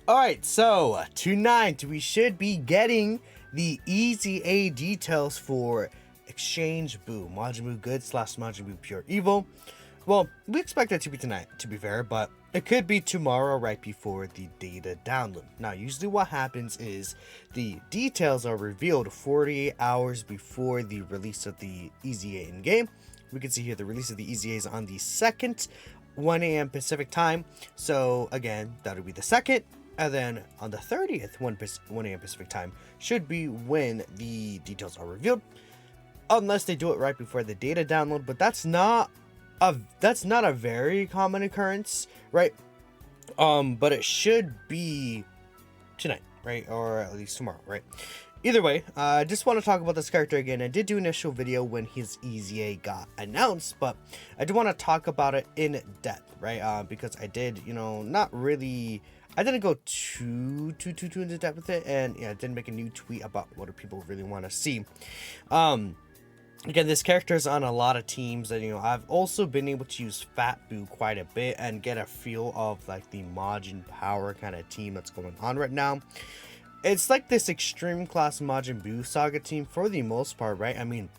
Alright, so tonight we should be getting the EZA details for Exchange Buu, Majin Buu Good / Majin Buu Pure Evil. Well, we expect it to be tonight, to be fair, but it could be tomorrow right before the data download. Now, usually what happens is the details are revealed 48 hours before the release of the EZA in-game. We can see here the release of the EZA is on the 2nd, 1 a.m. Pacific time. So, again, that'll be the 2nd. And then on the 30th, 1 a.m. Pacific time, should be when the details are revealed. Unless they do it right before the data download, but that's not a very common occurrence, right? But it should be tonight, right? Or at least tomorrow, right? Either way, I just want to talk about this character again. I did do an initial video when his EZA got announced, but I do want to talk about it in depth, right? Because I did, I didn't go too into depth with it, and yeah, I didn't make a new tweet about what do people really want to see. Again, this character is on a lot of teams, and I've also been able to use Fat Buu quite a bit and get a feel of like the Majin Power kind of team that's going on right now. It's like this extreme class Majin Buu saga team for the most part, right? I mean,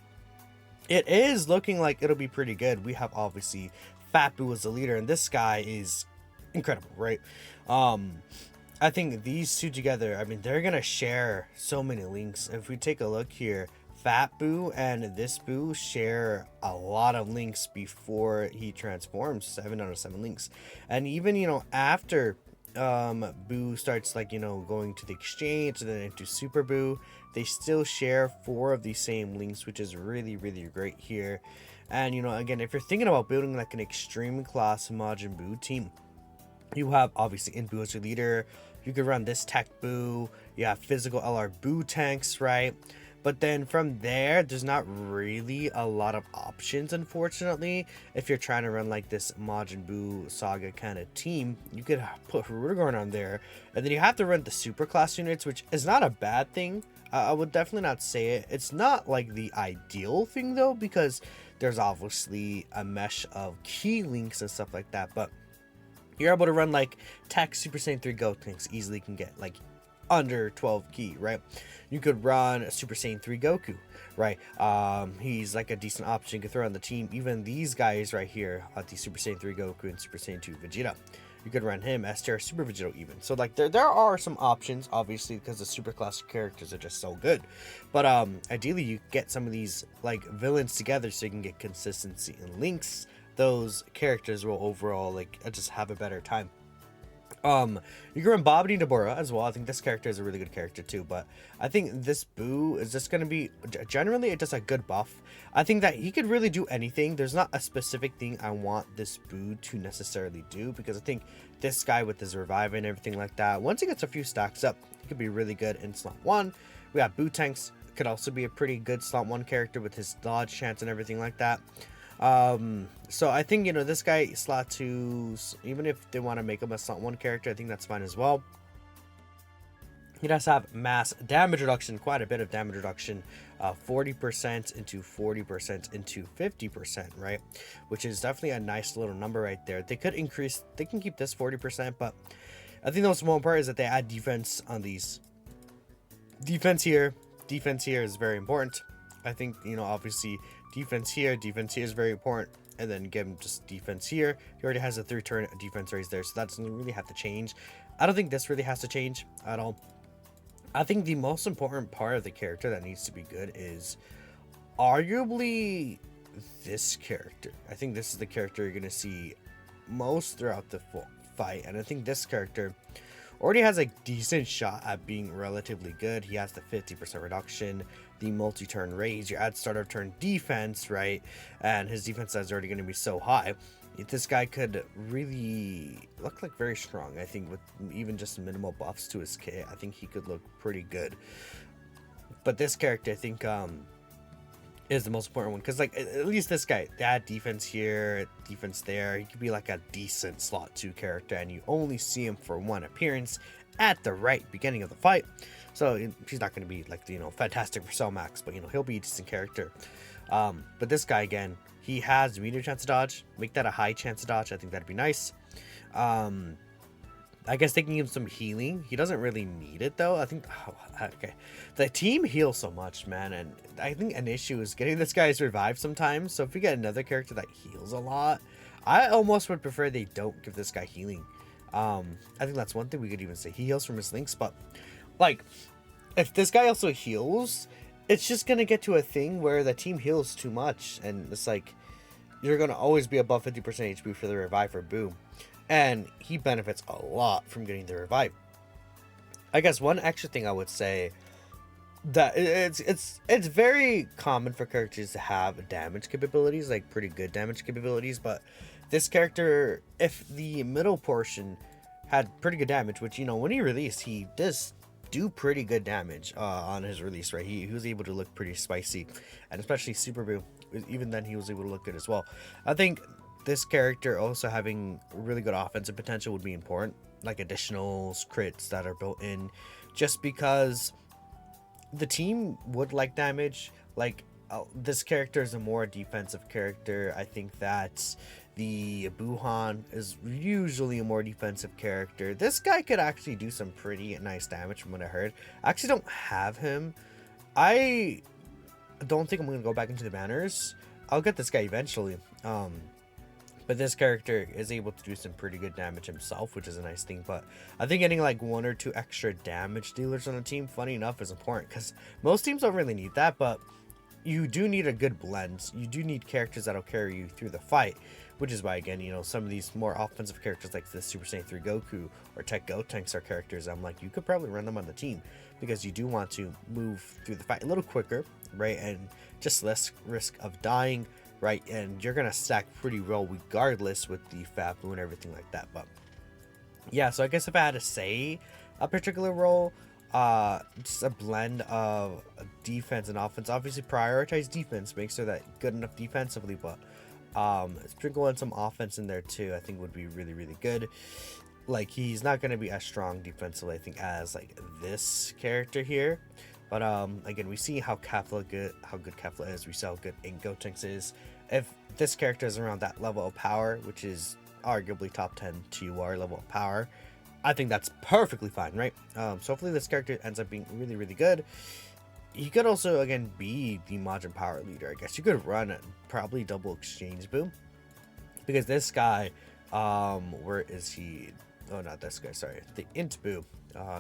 it is looking like it'll be pretty good. We have obviously Fat Buu as the leader, and this guy is incredible, right? I think these two together, I mean, they're gonna share so many links. If we take a look here, Fat Buu and this Buu share a lot of links before he transforms. 7 out of 7 links. And even after Buu starts going to the exchange and then into Super Buu, they still share 4 of the same links, which is really great here. And again, if you're thinking about building like an extreme class Majin Buu team, you have obviously Buu as your leader. You could run this tech Buu. You have physical LR Buu tanks, right? But then from there, there's not really a lot of options, unfortunately. If you're trying to run like this Majin Buu saga kind of team, you could put Rudigarn on there, and then you have to run the super class units, which is not a bad thing. I would definitely not say it. It's not like the ideal thing though, because there's obviously a mesh of key links and stuff like that. But you're able to run like Tech Super Saiyan 3 Go tanks easily can get like under 12 key, right? You could run a Super Saiyan 3 Goku, right? He's like a decent option you could throw on the team. Even these guys right here, the Super Saiyan 3 Goku and Super Saiyan 2 Vegeta, you could run him as Terra Super Vegeta even. So like there are some options, obviously, because the super class characters are just so good. But ideally you get some of these like villains together so you can get consistency in links. Those characters will overall like just have a better time. You can run Babidi Deborah as well. I think this character is a really good character too, but I think this Buu is just going to be generally just a good buff. I think that he could really do anything. There's not a specific thing I want this Buu to necessarily do, because I think this guy with his revive and everything like that, once he gets a few stacks up, he could be really good in slot 1. We have Buu tanks, could also be a pretty good slot 1 character with his dodge chance and everything like that. So I think this guy slot 2, even if they want to make him a slot 1 character, I think that's fine as well. He does have mass damage reduction, quite a bit of damage reduction, 40% into 40% into 50%, right? Which is definitely a nice little number right there. They could increase, they can keep this 40%, but I think the most important part is that they add defense on these. Defense here is very important. I think, obviously defense here is very important, and then give him just defense here. He already has a 3-turn defense raise there, so that doesn't really have to change. I don't think this really has to change at all. I think the most important part of the character that needs to be good is arguably this character. I think this is the character you're going to see most throughout the fight, and I think this character already has a decent shot at being relatively good. He has the 50% reduction, the multi-turn raise, your add start of turn defense, right? And his defense is already going to be so high. This guy could really look like very strong. I think with even just minimal buffs to his kit, I think he could look pretty good. But this character, I think, is the most important one, because like at least this guy, that defense here, defense there, he could be like a decent slot 2 character, and you only see him for 1 appearance at the right beginning of the fight. So he's not going to be like fantastic for Cell Max, but he'll be a decent character. But this guy again, he has medium chance to dodge. Make that a high chance to dodge. I think that'd be nice. I guess they can give him some healing. He doesn't really need it though. I think okay. The team heals so much, man, and I think an issue is getting this guy's revive sometimes. So if we get another character that heals a lot, I almost would prefer they don't give this guy healing. I think that's one thing we could even say. He heals from his links, but like if this guy also heals, it's just gonna get to a thing where the team heals too much, and it's like you're gonna always be above 50% HP for the revive for Buu. And he benefits a lot from getting the revive. I guess one extra thing I would say that it's very common for characters to have damage capabilities, like pretty good damage capabilities, but this character, if the middle portion had pretty good damage, which, you know, when he released, he does do pretty good damage on his release, right? He was able to look pretty spicy, and especially Super Buu, even then he was able to look good as well. I think this character also having really good offensive potential would be important, like additional crits that are built in, just because the team would like damage. Like this character is a more defensive character. I think that the Buuhan is usually a more defensive character. This guy could actually do some pretty nice damage from what I heard. I actually don't have him. I don't think I'm gonna go back into the banners. I'll get this guy eventually. But this character is able to do some pretty good damage himself, which is a nice thing. But I think getting like 1 or 2 extra damage dealers on a team, funny enough, is important, because most teams don't really need that, but you do need a good blend. You do need characters that'll carry you through the fight, which is why, again, you know, some of these more offensive characters like the Super Saiyan 3 Goku or Tech Gotenks are characters I'm like, you could probably run them on the team, because you do want to move through the fight a little quicker, right? And just less risk of dying, right? And you're gonna stack pretty well regardless with the Fat Buu and everything like that. But yeah, so I guess if I had to say a particular role, just a blend of defense and offense. Obviously prioritize defense, make sure that good enough defensively, but sprinkle in some offense in there too, I think would be really, really good. Like, he's not going to be as strong defensively, I think, as like this character here. But again, we see how good Kefla is. We see how good Gotenks is. If this character is around that level of power, which is arguably top 10 TUR level of power, I think that's perfectly fine, right? So hopefully this character ends up being really, really good. He could also, again, be the Majin Power leader. I guess you could run probably double exchange Buu, because this guy, where is he? Oh, not this guy, sorry. The Int Buu,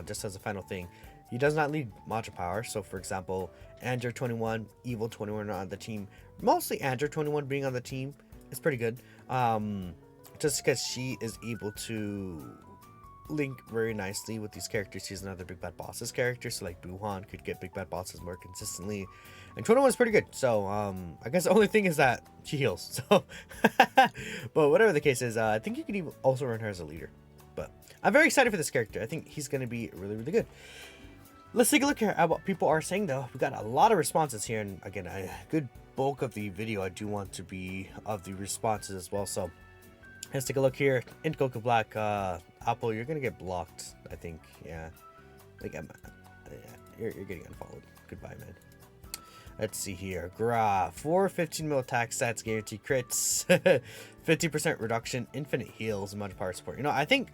just as a final thing, he does not need Majin Power. So, for example, Android 21, Evil 21 are on the team. Mostly Android 21 being on the team is pretty good. Just because she is able to link very nicely with these characters. She's another Big Bad Bosses character, so like Buuhan could get Big Bad Bosses more consistently. And 21 is pretty good. So, I guess the only thing is that she heals. So, but whatever the case is, I think you could even also run her as a leader. But I'm very excited for this character. I think he's going to be really, really good. Let's take a look here at what people are saying, though. We got a lot of responses here, and again, a good bulk of the video I do want to be of the responses as well. So let's take a look here. In Goku Black, Apple, you're gonna get blocked, I think. Yeah, like yeah, you're getting unfollowed. Goodbye, man. Let's see here. Gra, 415 mil attack stats, guarantee crits, 50% reduction, infinite heals, Majin Power support. You know, I think,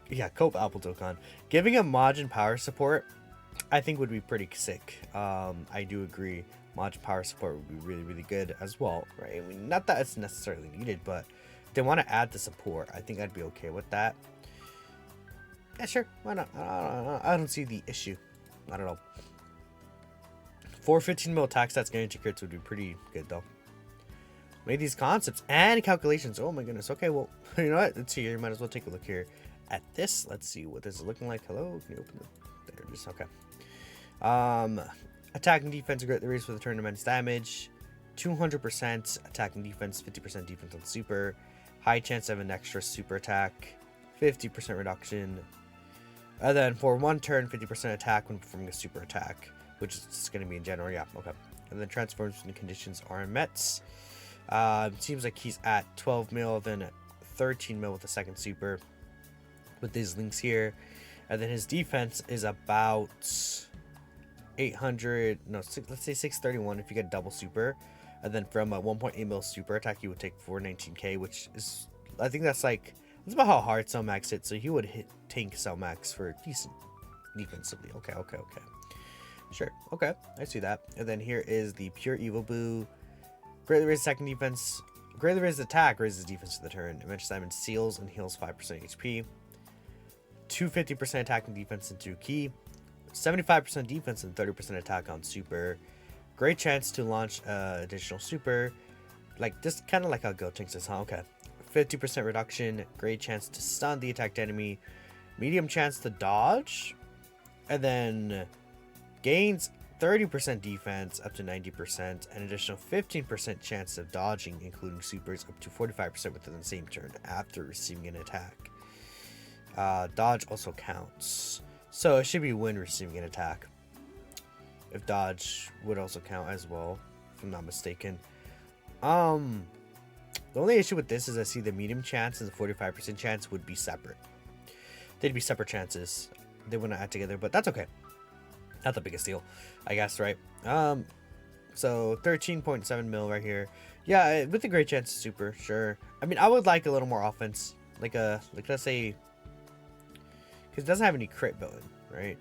yeah, Cope Apple Dokkan giving a Majin Power support, I think would be pretty sick. I do agree. Majin Power support would be really, really good as well, right? I mean, not that it's necessarily needed, but if they want to add the support, I think I'd be okay with that. Yeah, sure. Why not? I don't see the issue. I don't know. 415 mil attack stats guarantee crits would be pretty good, though. Made these concepts and calculations. Oh my goodness. Okay, well, you know what? Let's see here. You might as well take a look here at this. Let's see what this is looking like. Hello? Can you open it? There it is. Okay. Attacking defense, great the race for the tournament's damage. 200% attacking defense, 50% defense on super. High chance of an extra super attack. 50% reduction. And then for 1 turn, 50% attack when performing a super attack, which is going to be in general. Yeah, okay. And then transforms when the conditions are met. Seems like he's at 12 mil, then 13 mil with the second super with these links here. And then his defense is about 800, no, let's say 631 if you get double super. And then from a 1.8 mil super attack, you would take 419k, which is, I think that's like It's about how hard Cell Max hits, so he would hit tank Cell Max for decent defensively. Okay. Sure. Okay, I see that. And then here is the Pure Evil Buu. Greatly raises attacking defense. Greatly raises attack, raises defense for the turn. Adventure Simon seals and heals 5% HP. 250% attack and defense into Key. 75% defense and 30% attack on Super. Great chance to launch additional Super. Like, just kind of like how Gotenks is, huh? Okay. 50% reduction. Great chance to stun the attacked enemy. Medium chance to dodge. And then gains 30% defense up to 90%. An additional 15% chance of dodging, including supers, up to 45% within the same turn after receiving an attack. Dodge also counts. So it should be when receiving an attack. If dodge would also count as well, if I'm not mistaken. The only issue with this is I see the medium chance and the 45% chance would be separate. They'd be separate chances. They wouldn't add together, but that's okay. Not the biggest deal, I guess, right? So 13.7 mil right here. Yeah, with a great chance to super, sure. I mean, I would like a little more offense. Like let's say, because it doesn't have any crit built in, right?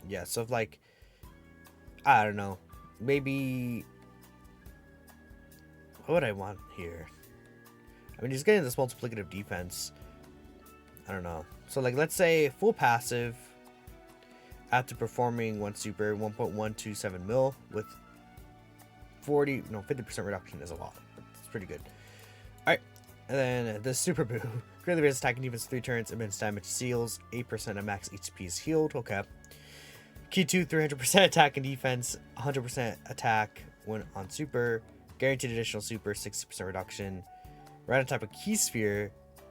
Yeah, so if like, I don't know, maybe, what would I want here? I mean, he's getting this multiplicative defense. I don't know. So like, let's say full passive after performing one super, 1.127 mil with 50% reduction is a lot. It's pretty good. All right, and then the Super Buu. Greatly raises attack and defense 3 turns, immense damage seals, 8% of max HP is healed. Okay. Key 2, 300% attack and defense, 100% attack when on super, guaranteed additional super, 60% reduction. Random type of key sphere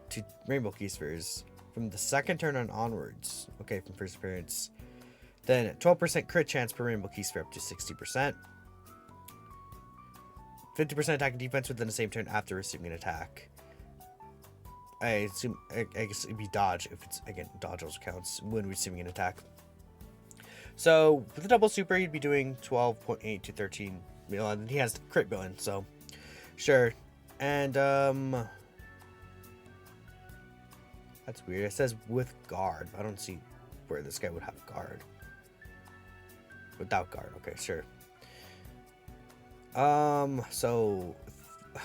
to rainbow key spheres from the second turn on onwards. Okay, from first appearance. Then 12% crit chance per rainbow key sphere up to 60%. 50% attack and defense within the same turn after receiving an attack. I guess it'd be dodge if it's, again, dodge also counts when receiving an attack. So with the double super, he'd be doing 12.8 to 13 mil, and he has the crit built in, so sure. And that's weird. It says with guard. I don't see where this guy would have guard. Without guard, okay, sure. So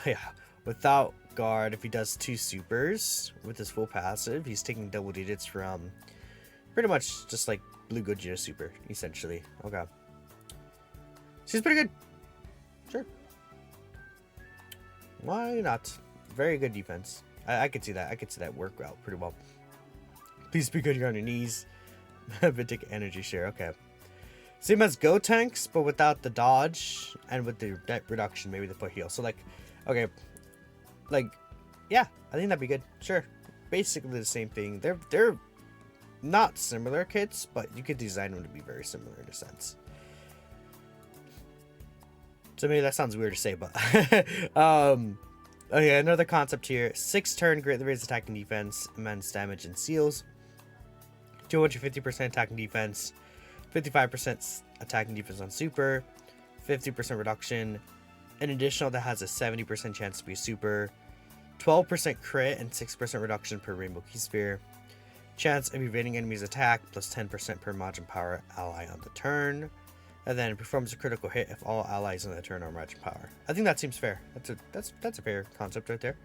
yeah, without guard, if he does 2 supers with his full passive, he's taking double digits from pretty much just like Blue Gogeta super, essentially. Okay. She's pretty good. Sure. Why not? Very good defense. I could see that. I could see that work out pretty well. Please be good. You're on your knees. But take energy share. Okay. Same as Gotenks, but without the dodge and with the net reduction, maybe the put heal. So like, okay, like, yeah, I think that'd be good. Sure. Basically the same thing. They're not similar kits, but you could design them to be very similar in a sense. So maybe that sounds weird to say, but okay, another concept here. 6 turn greatly raised attack and defense, immense damage and seals. 250% attack and defense, 55% attack and defense on super, 50% reduction. An additional that has a 70% chance to be super, 12% crit and 6% reduction per rainbow key sphere. Chance of evading enemies attack plus 10% per margin power ally on the turn. And then performs a critical hit if all allies on the turn are margin power. I think that seems fair. That's a fair concept right there.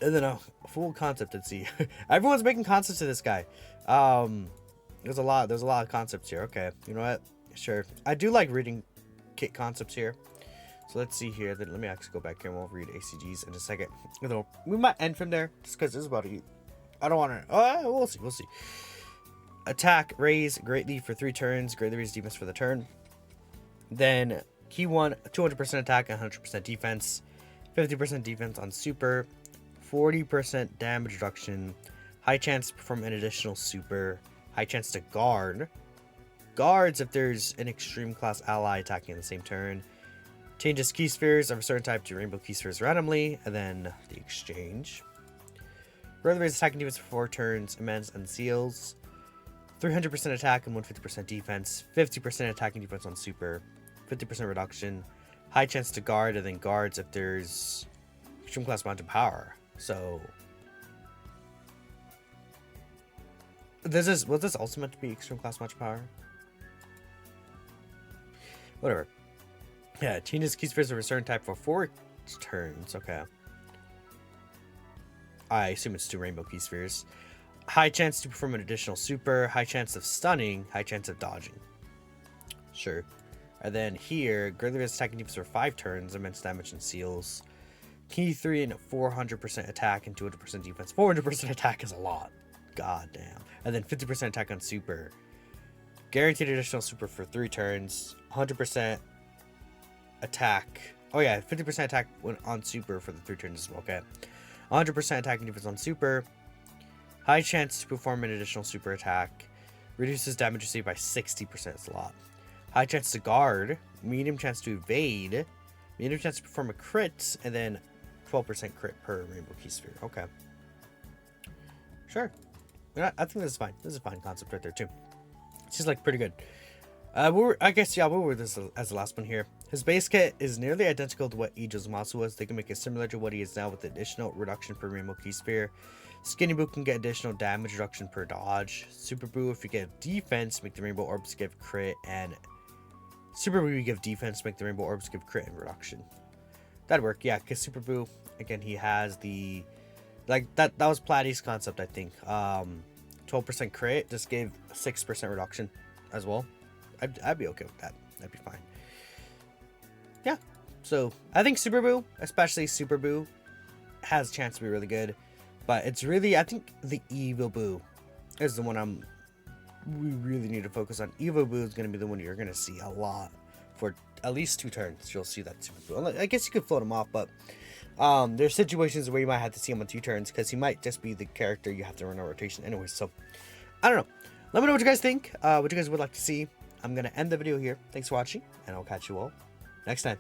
And then a full concept at sea. Everyone's making concepts to this guy. There's a lot of concepts here. Okay, you know what? Sure. I do like reading kit concepts here. So let's see here. Then let me actually go back here and we'll read ACGs in a second. We might end from there just because this is about to. I don't want to. We'll see. We'll see. Attack raise greatly for 3 turns. Greatly raise defense for the turn. Then key 1, 200% attack and 100% defense. 50% defense on super. 40% damage reduction. High chance to perform an additional super. High chance to guard. Guards if there's an extreme class ally attacking in the same turn. Changes key spheres of a certain type to rainbow key spheres randomly. And then the exchange. Greatly raise attack and defense for 4 turns. Immense and seals. 300% attack and 150% defense. 50% attack and defense on super. 50% reduction. High chance to guard, and then guards if there's extreme class amount of power. So Was this also meant to be extreme class match power? Whatever. Yeah, changes key spheres of a certain type for 4 turns. Okay. I assume it's 2 rainbow key spheres. High chance to perform an additional super. High chance of stunning. High chance of dodging. Sure. And then here, greatly reduced attacking defense for 5 turns. Immense damage and seals. Key 3 and 400% attack and 200% defense. 400% attack is a lot. God damn. And then 50% attack on super. Guaranteed additional super for 3 turns. 100% attack. Oh yeah, 50% attack on super for the 3 turns as well. Okay. 100% attacking defense on super. High chance to perform an additional super attack. Reduces damage received by 60%. It's a lot. High chance to guard. Medium chance to evade. Medium chance to perform a crit. And then 12% crit per rainbow key sphere. Okay. Sure. I think this is fine. This is a fine concept right there too. It's just like pretty good. I guess, yeah, we'll read this as the last one here. His base kit is nearly identical to what Ijo's Masu was. They can make it similar to what he is now with additional reduction per rainbow key sphere. Skinny Buu can get additional damage reduction per dodge. Super Buu, if you get defense, make the rainbow orbs give crit, and Super Buu, you give defense, make the rainbow orbs give crit and reduction. That'd work, yeah, because Super Buu, again, he has the, like, that was Platy's concept, I think. 12% crit, just gave 6% reduction as well. I'd be okay with that. That'd be fine. Yeah, so I think Super Buu, especially Super Buu, has a chance to be really good. But it's really, I think the Evo Buu is the one we really need to focus on. Evo Buu is going to be the one you're going to see a lot for at least 2 turns. You'll see that Super Buu. I guess you could float him off, but there's situations where you might have to see him on 2 turns because he might just be the character you have to run a rotation anyway. So I don't know. Let me know what you guys think, what you guys would like to see. I'm going to end the video here. Thanks for watching, and I'll catch you all next time.